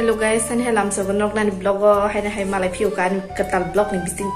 Hello guys, saya Helam sebenarnya nani blog hai malai view kan ketal blog nih bising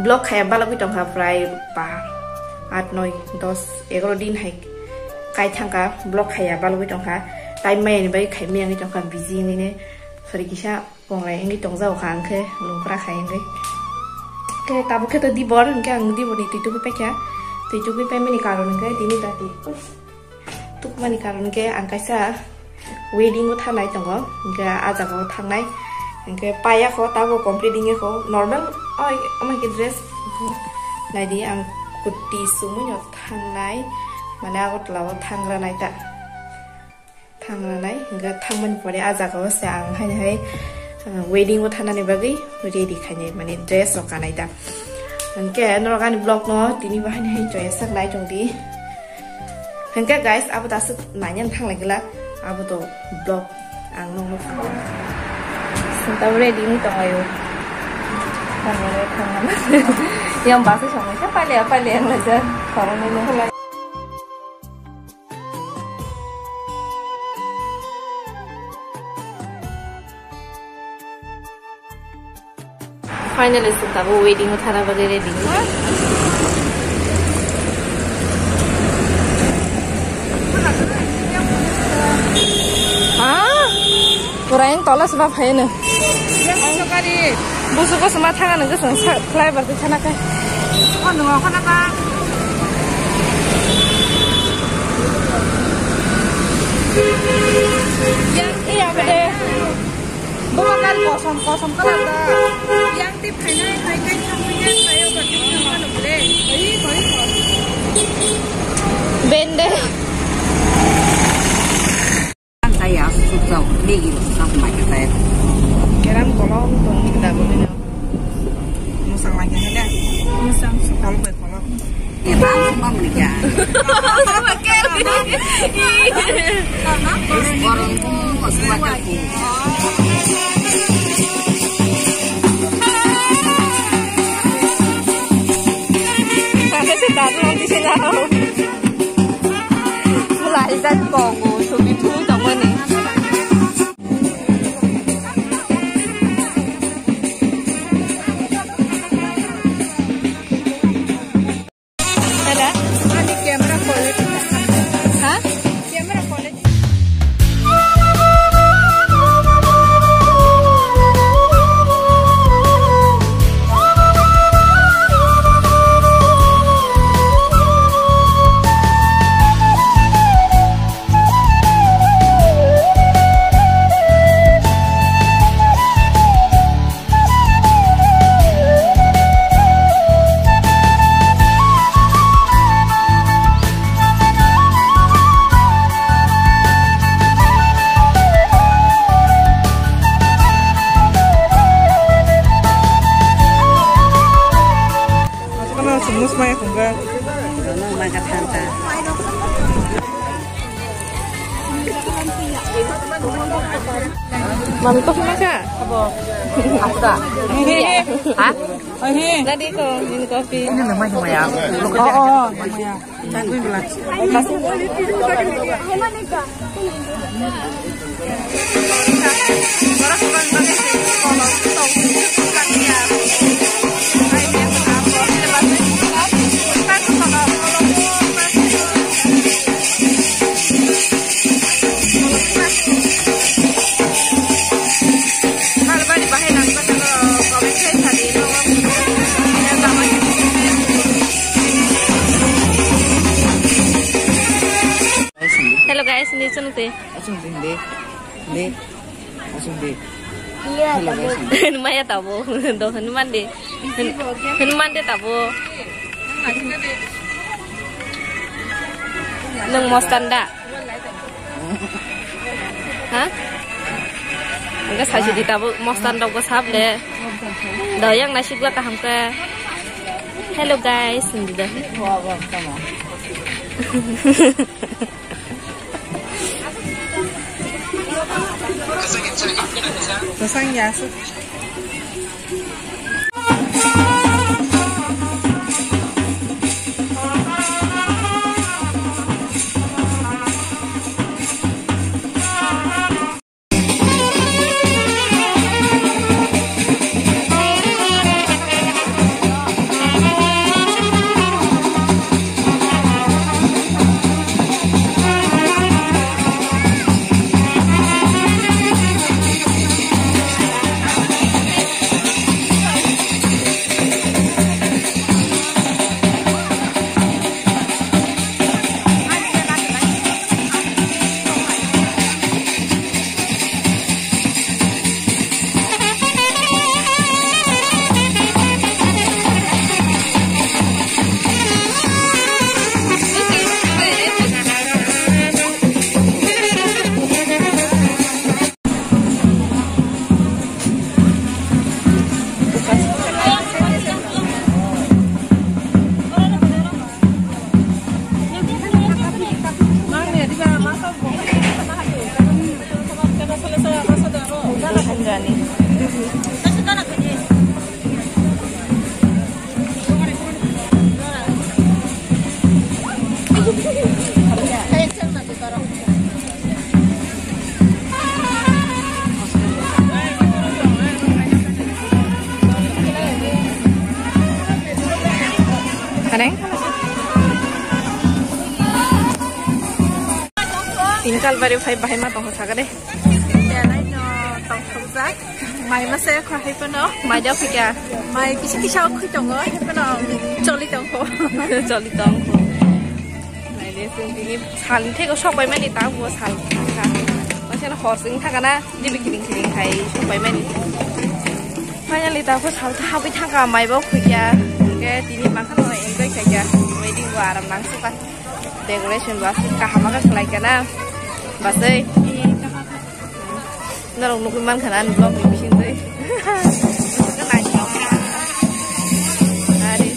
blog kayak balap itu nggak pray pa 8, 9, 10, 11 din hai kai thangka blog kayak balap itu nggak time main bayi kayak miang itu nggak busy ini sorry kisah pongai ini tong jauh kan ke lumpra kayak ini ke tabu kita di bor ke ang di bor itu pi pe meni karun ke dini tadi tuk mani karun ke angkasa wedding ko thanai tongo ga aja ko thanai ke paya ko tabo completing ko normal oi amai ke dress nai di ang kutti sumu nyo thanai mana ko tlaw thangra nai ta thangra nai ga thangman pore aja ko sang hai wedding ko thanani bagi ready khane mane dress ko kanai ta ke norgani blog no tini bahani hai joy sak lai tong di hengke guys abu tasuk nanyan thanglai gela abu to blog ang nong senta ready ni tong ayo tangan yang bahasa sama siapa yang aja orang ini finally senta wedding uthana bage ready orang tolas sebab hai ne. Yang sekali. Busuk ko sama tangan nge seng klai berarti sana kai. Oh nunggu kana ka. Yang iya bede. Bukan kosong kana ka. Yang tip hai kai sampunya sayo berarti kana boleh. Bari. Bende. Saya suka lagi sama kita. Keram kolong tuh kita boleh Musang lagi ada. musang kalau buat kolong. Kita semua menikah. Sama keram. Orang tuh semua aku. Sampai sih taruh di sini taruh. Mulai dari kongo, suami tuh sama nih. Semuanya kunga. Dono makan tanta. Mantap maka. Apa? Apa? Hah? Tadi kok minum kopi. Ini namanya cuma ya. Oh. Tangguh bilang. Kasih. Hello guys, ini sunute. Asumde. Iya. Maya tabo, do Hanuman de tabo. Nung mostanda. Hah? Enggak saja di tabo mostanda gua sable. Doyang nasi gua taham ke. Hello guys, ini dah. Sesangnya. tin kal bari phai bahai ma tong thaga de ya lai no tong thong jak mai ma se kho hai pa no mai da phikya mai kisi kisi au khu tong hai pa no choli tong kho mai le sing ni sal the ko sok bai mai ni ta bo sal ka ma se na hor sing thaga na di bi kiring kiring hai sok bai mai ni finally ta ko sal tha bai thaga mai bo phikya ke tini ma khan no enjoy kaya wedding wa ram nang su ka decoration ba ka hama ka khlai kana basai na rong nuk man khanan blog ni bisin dei ka nai chau ari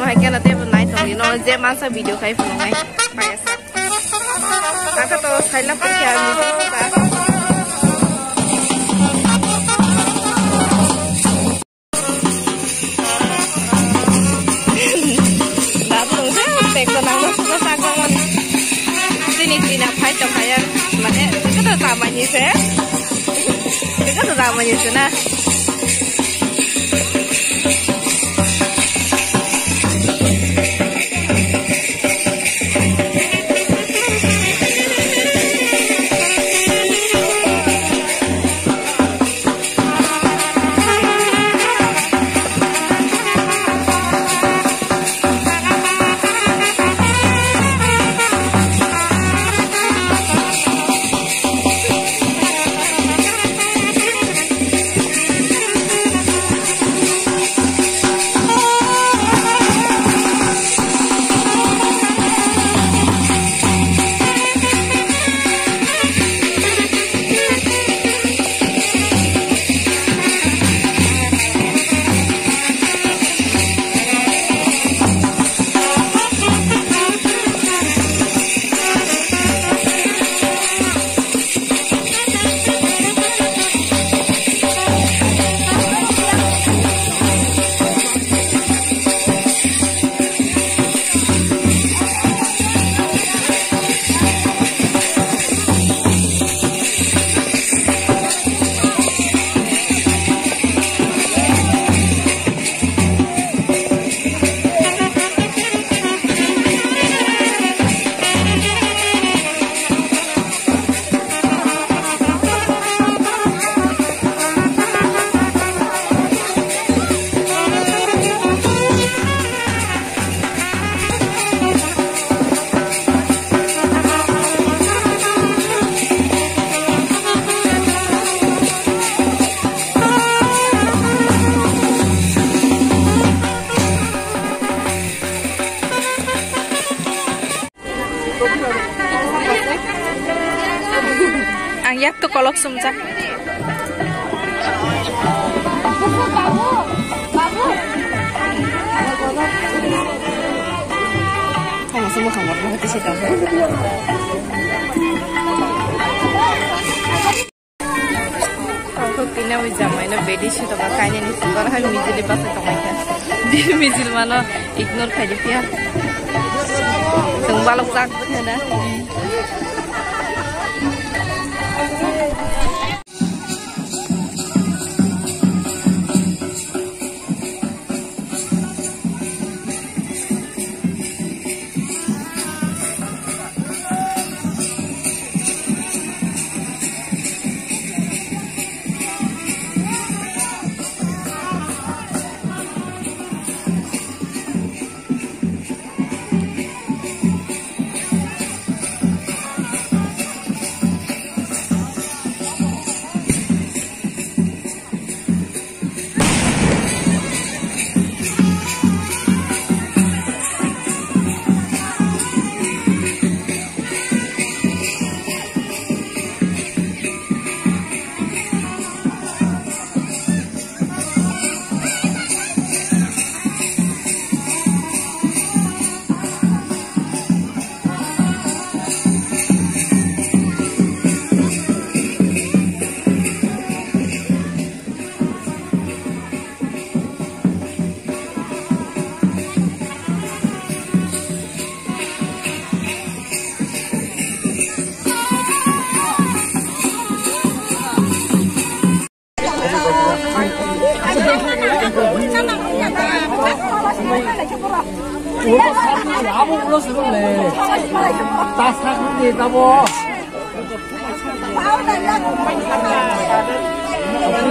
mai kana te nai to ni no je man sa video kai phone ngai pa sa ka to sai la pa kya ni ka Namanya sana. Yak to kolok sumja. Kamu semua kamu mau di situ. Aku kena wijamai na bedi situ makanya ni sekarang kami mijil pas itu mereka. Di mijil mana ignore kaji dia. Tengbalok tak benar. 我看那不不是个嘞，打啥子的不？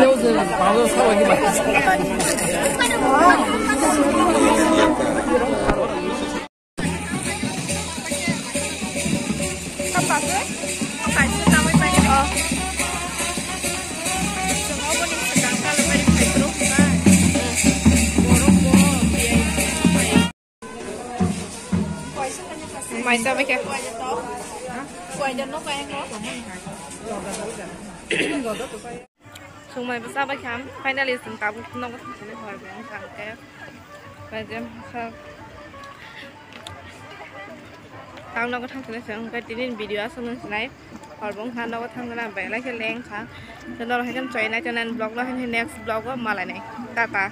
有是把这稍微给买。Apa sih? Apa sih namanya ini? Oh. Semua pun sedang kalau main terus kan. Mày sao vậy kìa? Quay cho nó quen đó. Chúng mày sao vậy khám? Finally chúng ta cũng không có thể hỏi về ông thằng cái và em sao? Tao nó có thằng cái sự cái tin video xong rồi này hỏi bóng thằng nó có thằng làm vẻ lấy cái len khá cho nó là hay cái chuyện này cho nên blog nó hay next blog mà lại này ta